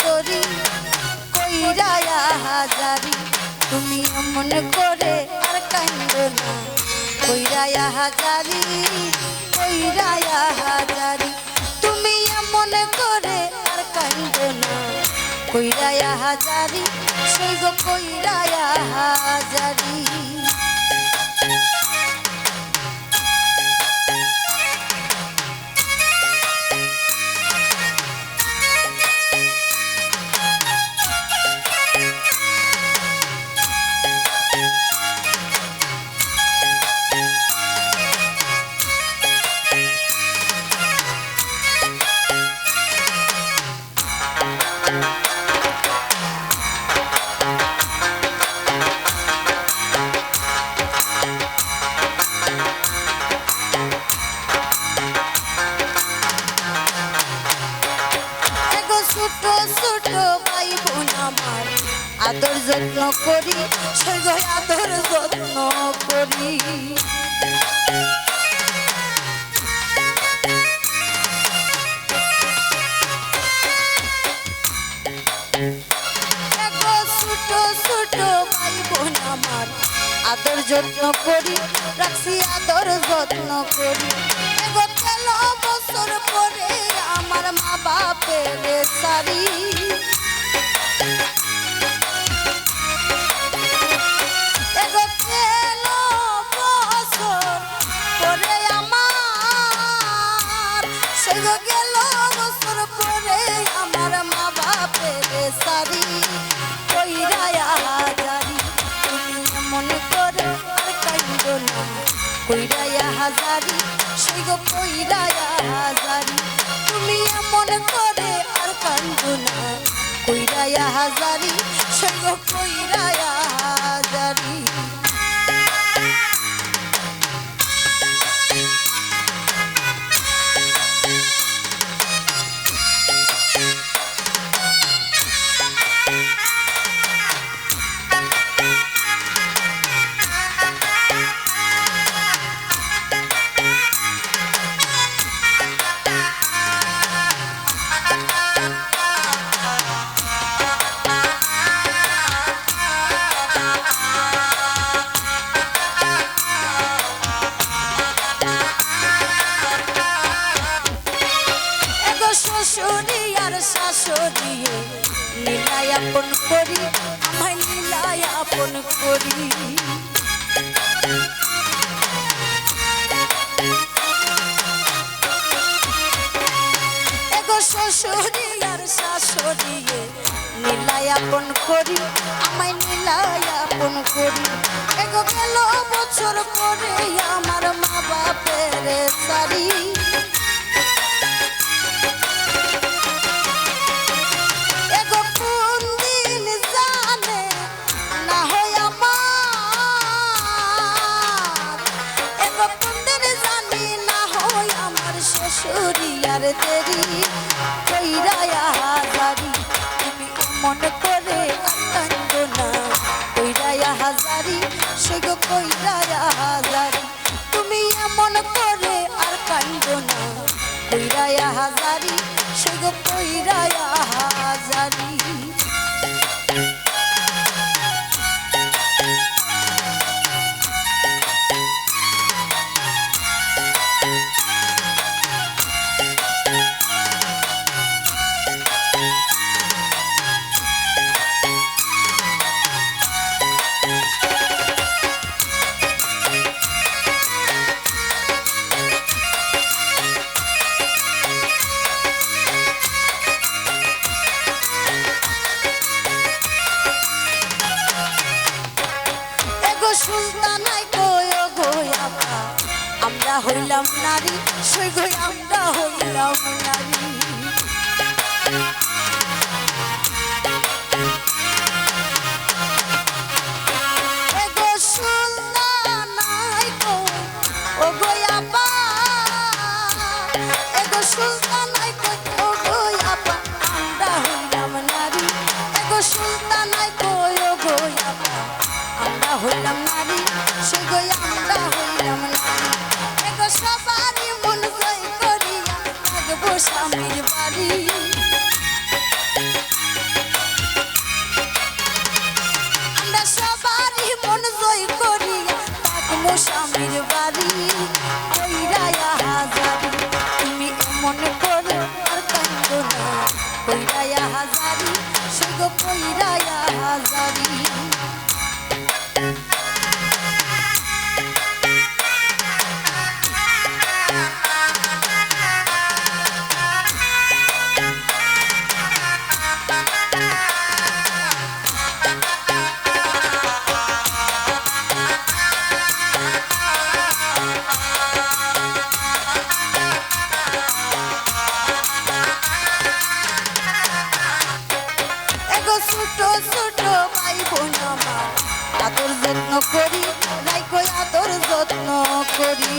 দরি কইরা হাজারি তুমি এমন করে আর কান্দো না কইরা হাজারি কইরা হাজারি তুমি এমন করে আর কান্দো না কইরা হাজারি সেই গো কইরা হাজারি আদর যত্ন করি সে আদর যত্ন করি ছোট ছোট ভাই বোন আমার আদর যত্ন করি রাখছি আদর যত্ন করি গেল বছর পরে আমার মা বাপের সারি গেল বছর পরে আমার মা বাপের সারি কইরা হাজারি তুমি এমন করে আর কান্দো না কইরা হাজারি সেই গো কইরা হাজারি তুমি এমন করে আর কান্দো না কইরা হাজারি সেই গো কইরা হাজারি শ্বশুরি আর শাশুড়ি লীলায় আপন করি আমায় লীলায় আপন করি এগো শ্বশুরি আর শাশুড়ি লীলায় আপন করি আমায় লীলায় আপন করি এগো গেল বছর পরে আমার মা বাপের সারি শ্বশুরিয়ার দেরি কইরা হাজারি তুমি মন করে কান্দো না কইরা হাজারি সে গো কইরা হাজারি তুমি এমন করে আর কান্দো না কইরা হাজারি সে গো কইরা হাজারি সুলতানাই কয় গো আপা আমরা হইলাম নারী সই গো আমরা হইলাম নারী গো সুলতানাই কয় ও গো আপা গো সুলতানাই কয় ও গো আপা আমরা হইলাম নারী গো সুলতানাই কয় ও গো আপা আমরা হইলাম নারী সে গো আমরা হইলাম নারী এগো সবারই মন জয় করিয়া থাকবো স্বামীর বাড়ি শ্বশুর বাড়ি কইরায়া হাজারি তুমি এমন করে আর কান্দো না কইরায়া হাজারি সেগো কইরায়া হাজারি ছোট ছোট ভাই বোন আমার আদর যত্ন করি রাইকো আদর যত্ন করি